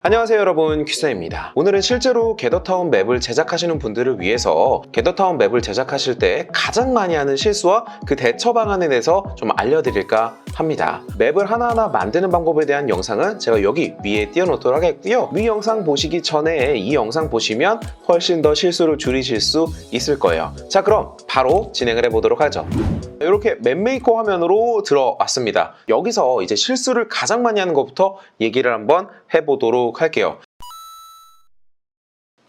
안녕하세요 여러분, 퀴즈입니다. 오늘은 실제로 게더타운 맵을 제작하시는 분들을 위해서 게더타운 맵을 제작하실 때 가장 많이 하는 실수와 그 대처 방안에 대해서 좀 알려드릴까 합니다. 맵을 하나하나 만드는 방법에 대한 영상은 제가 여기 위에 띄워놓도록 하겠고요. 위 영상 보시기 전에 이 영상 보시면 훨씬 더 실수를 줄이실 수 있을 거예요. 자, 그럼 바로 진행을 해보도록 하죠. 이렇게 맵메이커 화면으로 들어왔습니다. 여기서 이제 실수를 가장 많이 하는 것부터 얘기를 한번 해보도록 할게요.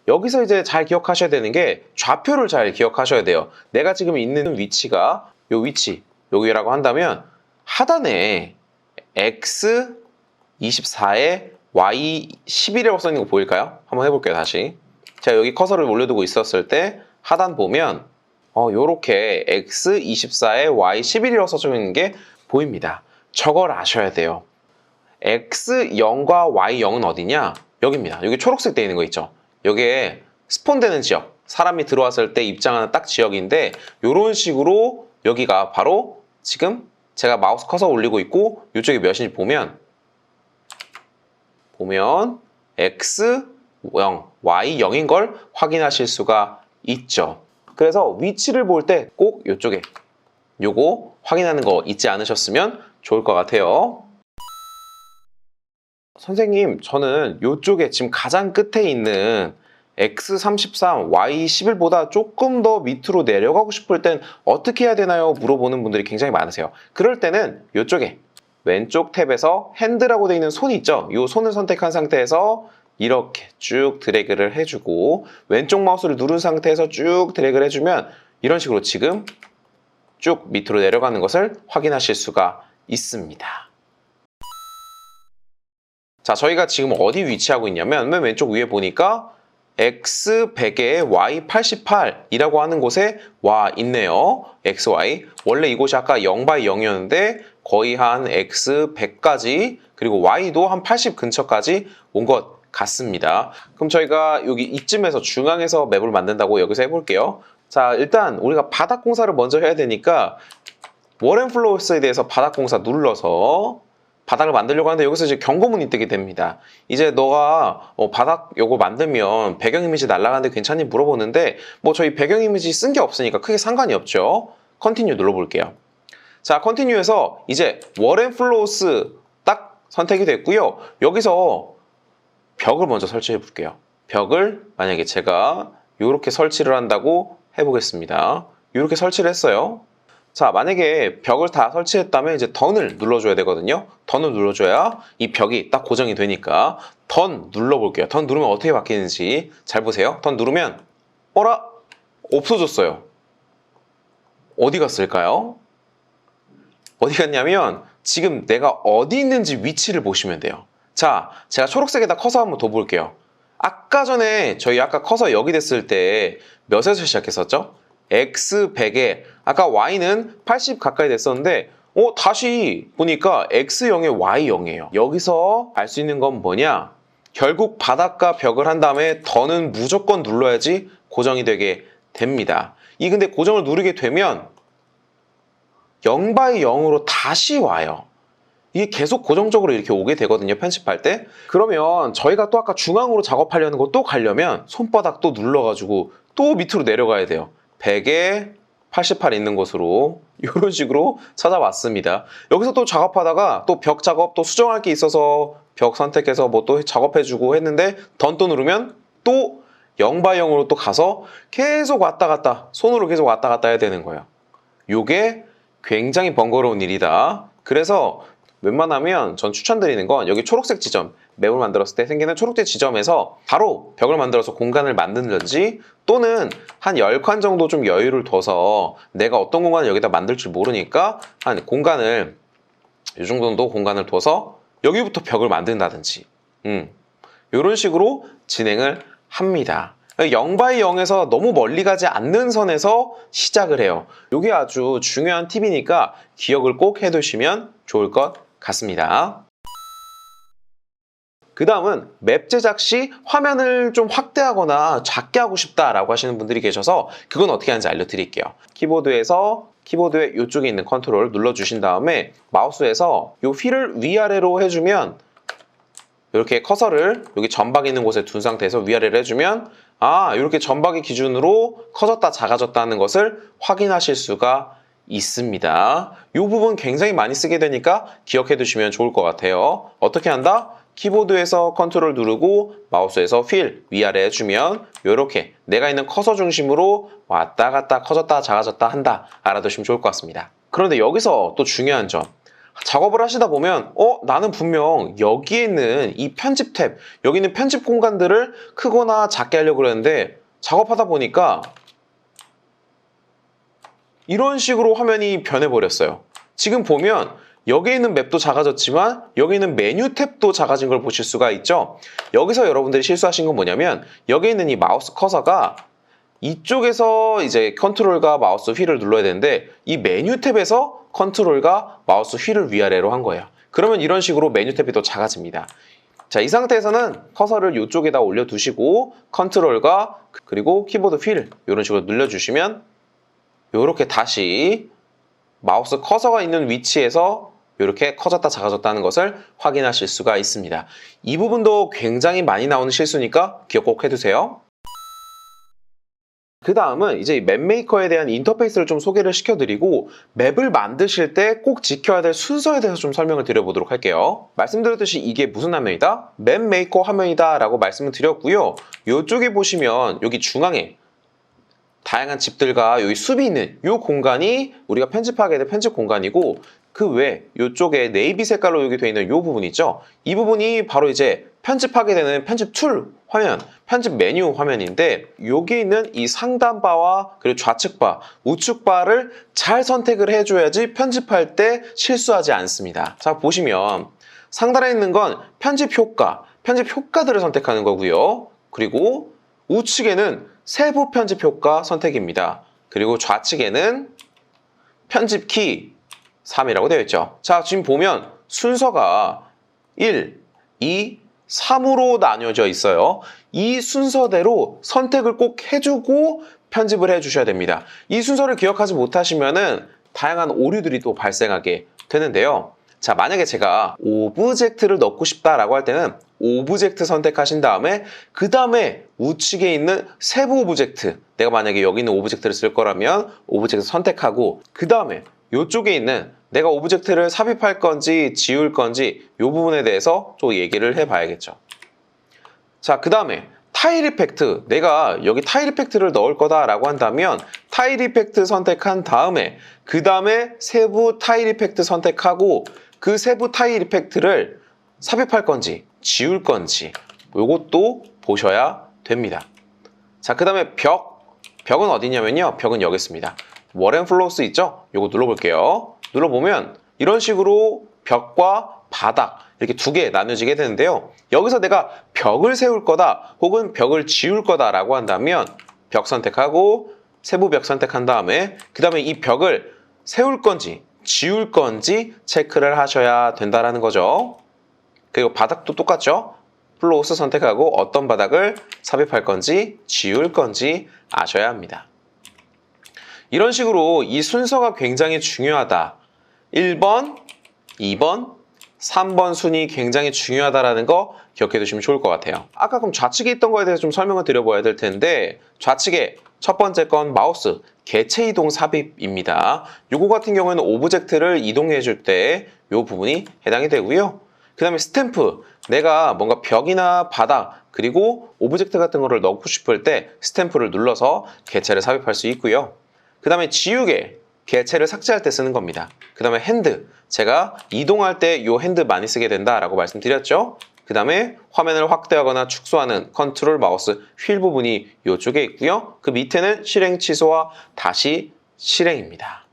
여기서 이제 잘 기억하셔야 되는 게 좌표를 잘 기억하셔야 돼요. 내가 지금 있는 위치가 요 위치, 여기라고 한다면 하단에 X24에 Y11이라고 써있는 거 보일까요? 한번 해볼게요, 다시. 제가 여기 커서를 올려두고 있었을 때 하단 보면 요렇게 X24에 Y11이라고 써져 있는 게 보입니다. 저걸 아셔야 돼요. X0과 Y0은 어디냐? 여기입니다. 여기 초록색 되어 있는 거 있죠? 여기에 스폰되는 지역, 사람이 들어왔을 때 입장하는 딱 지역인데 이런 식으로 여기가 바로 지금 제가 마우스 커서 올리고 있고 이쪽이 몇인지 보면 X0, Y0인 걸 확인하실 수가 있죠. 그래서 위치를 볼 때 꼭 이쪽에 요거 확인하는 거 잊지 않으셨으면 좋을 것 같아요. 선생님, 저는 이쪽에 지금 가장 끝에 있는 X33, Y11보다 조금 더 밑으로 내려가고 싶을 땐 어떻게 해야 되나요? 물어보는 분들이 굉장히 많으세요. 그럴 때는 이쪽에 왼쪽 탭에서 핸드라고 되어 있는 손이 있죠? 이 손을 선택한 상태에서 이렇게 쭉 드래그를 해주고 왼쪽 마우스를 누른 상태에서 쭉 드래그를 해주면 이런 식으로 지금 쭉 밑으로 내려가는 것을 확인하실 수가 있습니다. 자, 저희가 지금 어디 위치하고 있냐면 맨 왼쪽 위에 보니까 X100에 Y88이라고 하는 곳에 와 있네요. XY. 원래 이곳이 아까 0/0이었는데 거의 한 X100까지 그리고 Y도 한 80 근처까지 온 것 같습니다. 그럼 저희가 여기 이쯤에서 중앙에서 맵을 만든다고 여기서 해볼게요. 자, 일단 우리가 바닥 공사를 먼저 해야 되니까 워렌플로우스에 대해서 바닥 공사 눌러서 바닥을 만들려고 하는데 여기서 이제 경고문이 뜨게 됩니다. 이제 너가 바닥 요거 만들면 배경 이미지 날아가는데 괜찮니 물어보는데 뭐 저희 배경 이미지 쓴 게 없으니까 크게 상관이 없죠. 컨티뉴 눌러볼게요. 자, 컨티뉴에서 이제 워렌플로우스 딱 선택이 됐고요. 여기서 벽을 먼저 설치해 볼게요. 벽을 만약에 제가 이렇게 설치를 한다고 해보겠습니다. 이렇게 설치를 했어요. 자, 만약에 벽을 다 설치했다면 이제 던을 눌러줘야 되거든요. 던을 눌러줘야 이 벽이 딱 고정이 되니까 던 눌러볼게요. 던 누르면 어떻게 바뀌는지 잘 보세요. 던 누르면 어라? 없어졌어요. 어디 갔을까요? 어디 갔냐면 지금 내가 어디 있는지 위치를 보시면 돼요. 자, 제가 초록색에다 커서 한번 더 볼게요. 아까 전에 저희 아까 커서 여기 됐을 때 몇에서 시작했었죠? X100에 아까 Y는 80 가까이 됐었는데 다시 보니까 X0에 Y0이에요. 여기서 알 수 있는 건 뭐냐? 결국 바닥과 벽을 한 다음에 더는 무조건 눌러야지 고정이 되게 됩니다. 근데 고정을 누르게 되면 0/0으로 다시 와요. 이게 계속 고정적으로 이렇게 오게 되거든요, 편집할 때. 그러면 저희가 또 아까 중앙으로 작업하려는 거 또 가려면 손바닥 또 눌러가지고 또 밑으로 내려가야 돼요. 100에 88 있는 곳으로 이런 식으로 찾아왔습니다. 여기서 또 작업하다가 또 벽 작업 또 수정할 게 있어서 벽 선택해서 뭐 또 작업해주고 했는데 던 또 누르면 또 0/0으로 또 가서 계속 왔다 갔다 손으로 계속 왔다 갔다 해야 되는 거예요. 요게 굉장히 번거로운 일이다. 그래서 웬만하면 전 추천드리는 건 여기 초록색 지점, 맵을 만들었을 때 생기는 초록색 지점에서 바로 벽을 만들어서 공간을 만든다든지 또는 한 10칸 정도 좀 여유를 둬서 내가 어떤 공간을 여기다 만들 줄 모르니까 한 공간을 이 정도 공간을 둬서 여기부터 벽을 만든다든지 이런 식으로 진행을 합니다. 0/0에서 너무 멀리 가지 않는 선에서 시작을 해요. 이게 아주 중요한 팁이니까 기억을 꼭 해두시면 좋을 것 같습니다. 그 다음은 맵 제작 시 화면을 좀 확대하거나 작게 하고 싶다라고 하시는 분들이 계셔서 그건 어떻게 하는지 알려드릴게요. 키보드의 이쪽에 있는 컨트롤 눌러주신 다음에 마우스에서 이 휠을 위아래로 해주면 이렇게 커서를 여기 전박이 있는 곳에 둔 상태에서 위아래를 해주면 이렇게 전박이 기준으로 커졌다 작아졌다 하는 것을 확인하실 수가 있습니다. 이 부분 굉장히 많이 쓰게 되니까 기억해 두시면 좋을 것 같아요. 어떻게 한다? 키보드에서 컨트롤 누르고 마우스에서 휠 위아래 해주면 이렇게 내가 있는 커서 중심으로 왔다 갔다 커졌다 작아졌다 한다 알아두시면 좋을 것 같습니다. 그런데 여기서 또 중요한 점, 작업을 하시다 보면 나는 분명 여기에 있는 이 편집 탭, 여기 있는 편집 공간들을 크거나 작게 하려고 그랬는데 작업하다 보니까 이런 식으로 화면이 변해버렸어요. 지금 보면 여기에 있는 맵도 작아졌지만 여기 있는 메뉴 탭도 작아진 걸 보실 수가 있죠. 여기서 여러분들이 실수하신 건 뭐냐면 여기 있는 이 마우스 커서가 이쪽에서 이제 컨트롤과 마우스 휠을 눌러야 되는데 이 메뉴 탭에서 컨트롤과 마우스 휠을 위아래로 한 거예요. 그러면 이런 식으로 메뉴 탭이 더 작아집니다. 자, 이 상태에서는 커서를 이쪽에다 올려두시고 컨트롤과 그리고 키보드 휠 이런 식으로 눌러주시면 이렇게 다시 마우스 커서가 있는 위치에서 이렇게 커졌다 작아졌다 하는 것을 확인하실 수가 있습니다. 이 부분도 굉장히 많이 나오는 실수니까 기억 꼭 해두세요. 그 다음은 이제 맵 메이커에 대한 인터페이스를 좀 소개를 시켜드리고 맵을 만드실 때 꼭 지켜야 될 순서에 대해서 좀 설명을 드려보도록 할게요. 말씀드렸듯이 이게 무슨 화면이다? 맵 메이커 화면이다 라고 말씀을 드렸고요. 이쪽에 보시면 여기 중앙에 다양한 집들과 여기 숲이 있는 이 공간이 우리가 편집하게 될 편집 공간이고 그 외 이쪽에 네이비 색깔로 여기 되어 있는 이 부분 있죠? 이 부분이 바로 이제 편집하게 되는 편집 툴 화면, 편집 메뉴 화면인데 여기 있는 이 상단바와 그리고 좌측바, 우측바를 잘 선택을 해줘야지 편집할 때 실수하지 않습니다. 자, 보시면 상단에 있는 건 편집 효과, 편집 효과들을 선택하는 거고요. 그리고 우측에는 세부 편집 효과 선택입니다. 그리고 좌측에는 편집 키 3이라고 되어 있죠. 자, 지금 보면 순서가 1, 2, 3으로 나뉘어져 있어요. 이 순서대로 선택을 꼭 해주고 편집을 해주셔야 됩니다. 이 순서를 기억하지 못하시면은 다양한 오류들이 또 발생하게 되는데요. 자, 만약에 제가 오브젝트를 넣고 싶다라고 할 때는 오브젝트 선택하신 다음에 그 다음에 우측에 있는 세부 오브젝트, 내가 만약에 여기 있는 오브젝트를 쓸 거라면 오브젝트 선택하고 그 다음에 이쪽에 있는 내가 오브젝트를 삽입할 건지 지울 건지 이 부분에 대해서 좀 얘기를 해봐야겠죠. 자, 그 다음에 타일 이펙트, 내가 여기 타일 이펙트를 넣을 거다라고 한다면 타일 이펙트 선택한 다음에 그 다음에 세부 타일 이펙트 선택하고 그 세부 타일 이펙트를 삽입할 건지 지울 건지 이것도 보셔야 됩니다. 자, 그 다음에 벽은 어디냐면요, 벽은 여기 있습니다. 월앤플로우스 있죠? 이거 눌러볼게요. 눌러보면 이런 식으로 벽과 바닥 이렇게 두 개 나눠지게 되는데요. 여기서 내가 벽을 세울 거다 혹은 벽을 지울 거다라고 한다면 벽 선택하고 세부 벽 선택한 다음에 그 다음에 이 벽을 세울 건지 지울 건지 체크를 하셔야 된다라는 거죠. 그리고 바닥도 똑같죠? 플로우스 선택하고 어떤 바닥을 삽입할 건지 지울 건지 아셔야 합니다. 이런 식으로 이 순서가 굉장히 중요하다. 1번, 2번, 3번 순위 굉장히 중요하다라는 거 기억해 두시면 좋을 것 같아요. 아까 그럼 좌측에 있던 거에 대해서 좀 설명을 드려봐야 될 텐데 좌측에 첫 번째 건 마우스 개체 이동 삽입입니다. 요거 같은 경우에는 오브젝트를 이동해 줄 때 요 부분이 해당이 되고요. 그 다음에 스탬프, 내가 뭔가 벽이나 바닥 그리고 오브젝트 같은 거를 넣고 싶을 때 스탬프를 눌러서 개체를 삽입할 수 있고요. 그 다음에 지우개, 개체를 삭제할 때 쓰는 겁니다. 그 다음에 핸드, 제가 이동할 때 이 핸드 많이 쓰게 된다라고 말씀드렸죠. 그 다음에 화면을 확대하거나 축소하는 컨트롤 마우스 휠 부분이 이쪽에 있고요. 그 밑에는 실행 취소와 다시 실행입니다.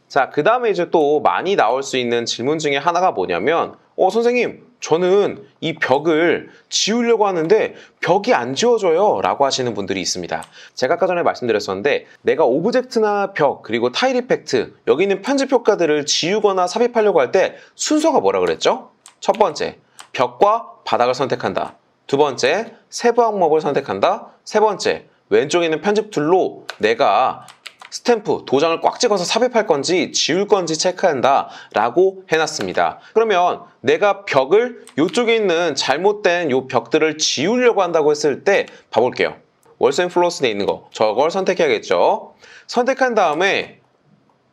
자, 그 다음에 이제 또 많이 나올 수 있는 질문 중에 하나가 뭐냐면 선생님, 저는 이 벽을 지우려고 하는데 벽이 안 지워져요 라고 하시는 분들이 있습니다. 제가 아까 전에 말씀드렸었는데 내가 오브젝트나 벽 그리고 타일 이펙트 여기 있는 편집 효과들을 지우거나 삽입하려고 할 때 순서가 뭐라 그랬죠? 첫 번째, 벽과 바닥을 선택한다. 두 번째, 세부 항목을 선택한다. 세 번째, 왼쪽에 있는 편집 툴로 내가 스탬프, 도장을 꽉 찍어서 삽입할 건지 지울 건지 체크한다 라고 해놨습니다. 그러면 내가 벽을 이쪽에 있는 잘못된 요 벽들을 지우려고 한다고 했을 때 봐볼게요. 월스 앤 플로스에 있는 거 저걸 선택해야겠죠. 선택한 다음에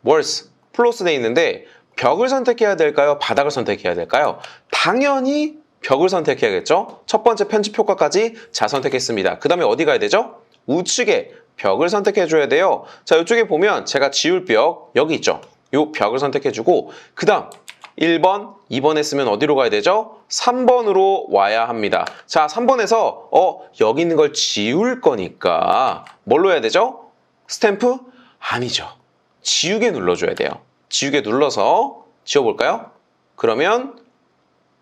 월스, 플로스에 있는데 벽을 선택해야 될까요? 바닥을 선택해야 될까요? 당연히 벽을 선택해야겠죠. 첫 번째 편집 효과까지 잘 선택했습니다. 그 다음에 어디 가야 되죠? 우측에 벽을 선택해 줘야 돼요. 자, 이쪽에 보면 제가 지울 벽 여기 있죠. 이 벽을 선택해 주고 그 다음 1번, 2번 했으면 어디로 가야 되죠? 3번으로 와야 합니다. 자, 3번에서 여기 있는 걸 지울 거니까 뭘로 해야 되죠? 스탬프? 아니죠. 지우개 눌러줘야 돼요. 지우개 눌러서 지워볼까요? 그러면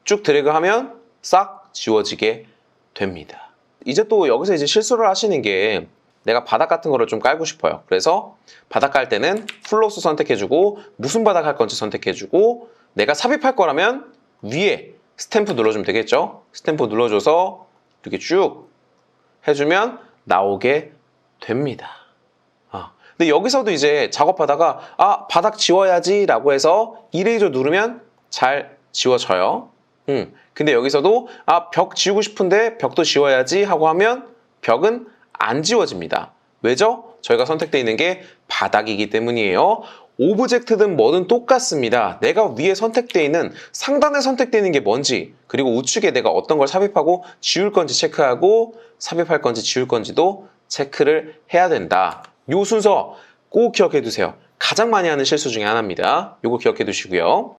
쭉 드래그하면 싹 지워지게 됩니다. 이제 또 여기서 이제 실수를 하시는 게 내가 바닥 같은 거를 좀 깔고 싶어요. 그래서 바닥 깔 때는 플로스 선택해주고 무슨 바닥 할 건지 선택해주고 내가 삽입할 거라면 위에 스탬프 눌러주면 되겠죠? 스탬프 눌러줘서 이렇게 쭉 해주면 나오게 됩니다. 근데 여기서도 이제 작업하다가 바닥 지워야지 라고 해서 이레이저 누르면 잘 지워져요. 근데 여기서도 벽 지우고 싶은데 벽도 지워야지 하고 하면 벽은 안 지워집니다. 왜죠? 저희가 선택되어 있는 게 바닥이기 때문이에요. 오브젝트든 뭐든 똑같습니다. 내가 위에 선택되어 있는 상단에 선택되어 있는 게 뭔지 그리고 우측에 내가 어떤 걸 삽입하고 지울 건지 체크하고 삽입할 건지 지울 건지도 체크를 해야 된다. 요 순서 꼭 기억해 두세요. 가장 많이 하는 실수 중에 하나입니다. 요거 기억해 두시고요.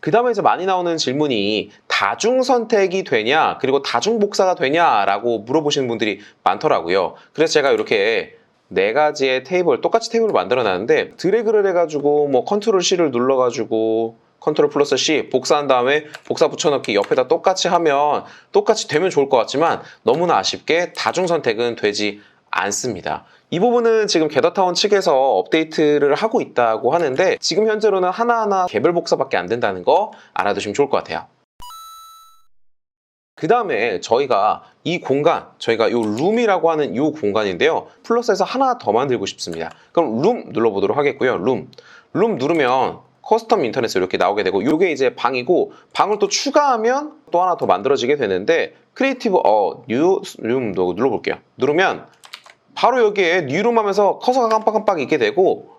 그 다음에 이제 많이 나오는 질문이 다중 선택이 되냐 그리고 다중 복사가 되냐 라고 물어보시는 분들이 많더라고요. 그래서 제가 이렇게 4가지의 테이블, 똑같이 테이블을 만들어 놨는데 드래그를 해가지고 뭐 컨트롤 C를 눌러가지고 컨트롤 플러스 C 복사한 다음에 복사 붙여넣기 옆에다 똑같이 하면 똑같이 되면 좋을 것 같지만 너무나 아쉽게 다중 선택은 되지 않습니다. 이 부분은 지금 게더타운 측에서 업데이트를 하고 있다고 하는데 지금 현재로는 하나하나 개별 복사밖에 안 된다는 거 알아두시면 좋을 것 같아요. 그 다음에 저희가 이 공간, 저희가 이 룸이라고 하는 이 공간인데요. 플러스에서 하나 더 만들고 싶습니다. 그럼 룸 눌러보도록 하겠고요. 룸 누르면 커스텀 인터넷에 이렇게 나오게 되고 이게 이제 방이고 방을 또 추가하면 또 하나 더 만들어지게 되는데 크리에이티브 뉴 룸도 눌러볼게요. 누르면 바로 여기에 뉴룸 하면서 커서가 깜빡깜빡 있게 되고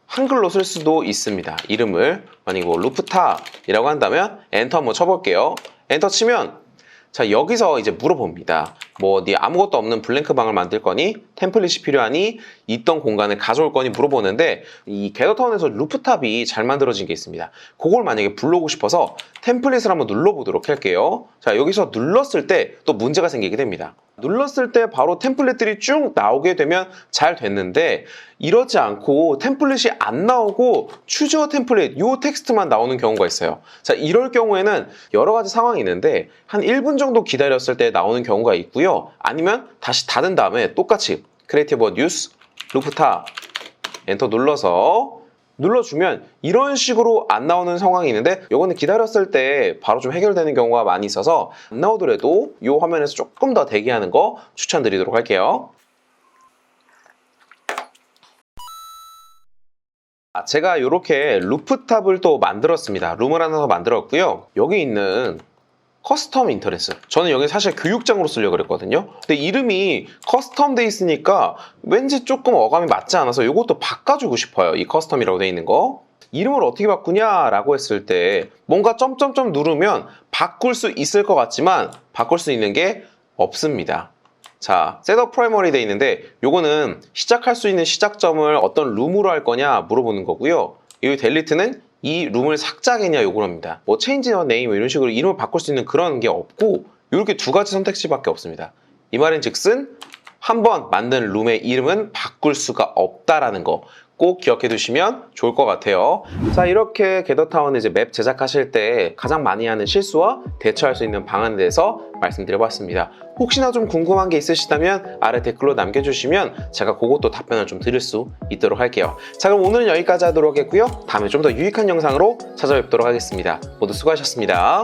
한글로 쓸 수도 있습니다. 이름을 만약에 뭐 루프탑이라고 한다면 엔터 한번 쳐볼게요. 엔터 치면 자 여기서 이제 물어봅니다. 뭐 네 아무것도 없는 블랭크 방을 만들 거니? 템플릿이 필요하니? 있던 공간을 가져올 거니? 물어보는데 이 게더타운에서 루프탑이 잘 만들어진 게 있습니다. 그걸 만약에 불러오고 싶어서 템플릿을 한번 눌러보도록 할게요. 자 여기서 눌렀을 때 또 문제가 생기게 됩니다. 눌렀을 때 바로 템플릿들이 쭉 나오게 되면 잘 됐는데 이러지 않고 템플릿이 안 나오고 추저 템플릿 요 텍스트만 나오는 경우가 있어요. 자 이럴 경우에는 여러 가지 상황이 있는데 한 1분 정도 기다렸을 때 나오는 경우가 있고요. 아니면 다시 닫은 다음에 똑같이 크리에이티브 뉴스 루프탑 엔터 눌러주면 이런 식으로 안 나오는 상황이 있는데 이거는 기다렸을 때 바로 좀 해결되는 경우가 많이 있어서 안 나오더라도 이 화면에서 조금 더 대기하는 거 추천드리도록 할게요. 제가 이렇게 루프탑을 또 만들었습니다. 룸을 하나 더 만들었고요. 여기 있는 커스텀 인터레스 저는 여기 사실 교육장으로 쓰려고 그랬거든요. 근데 이름이 커스텀 돼 있으니까 왠지 조금 어감이 맞지 않아서 이것도 바꿔주고 싶어요. 이 커스텀이라고 돼 있는 거 이름을 어떻게 바꾸냐 라고 했을 때 뭔가 점점점 누르면 바꿀 수 있을 것 같지만 바꿀 수 있는 게 없습니다. 자, 셋업 프라이머리 돼 있는데 요거는 시작할 수 있는 시작점을 어떤 룸으로 할 거냐 물어보는 거고요. 이 델리트는 이 룸을 삭제하겠냐 요구합니다. 뭐 체인지 네임 이런 식으로 이름을 바꿀 수 있는 그런 게 없고 이렇게 2가지 선택지밖에 없습니다. 이 말인 즉슨 한번 만든 룸의 이름은 바꿀 수가 없다라는 거 꼭 기억해 두시면 좋을 것 같아요. 자 이렇게 게더타운 이제 맵 제작하실 때 가장 많이 하는 실수와 대처할 수 있는 방안에 대해서 말씀드려봤습니다. 혹시나 좀 궁금한 게 있으시다면 아래 댓글로 남겨주시면 제가 그것도 답변을 좀 드릴 수 있도록 할게요. 자 그럼 오늘은 여기까지 하도록 하겠고요. 다음에 좀 더 유익한 영상으로 찾아뵙도록 하겠습니다. 모두 수고하셨습니다.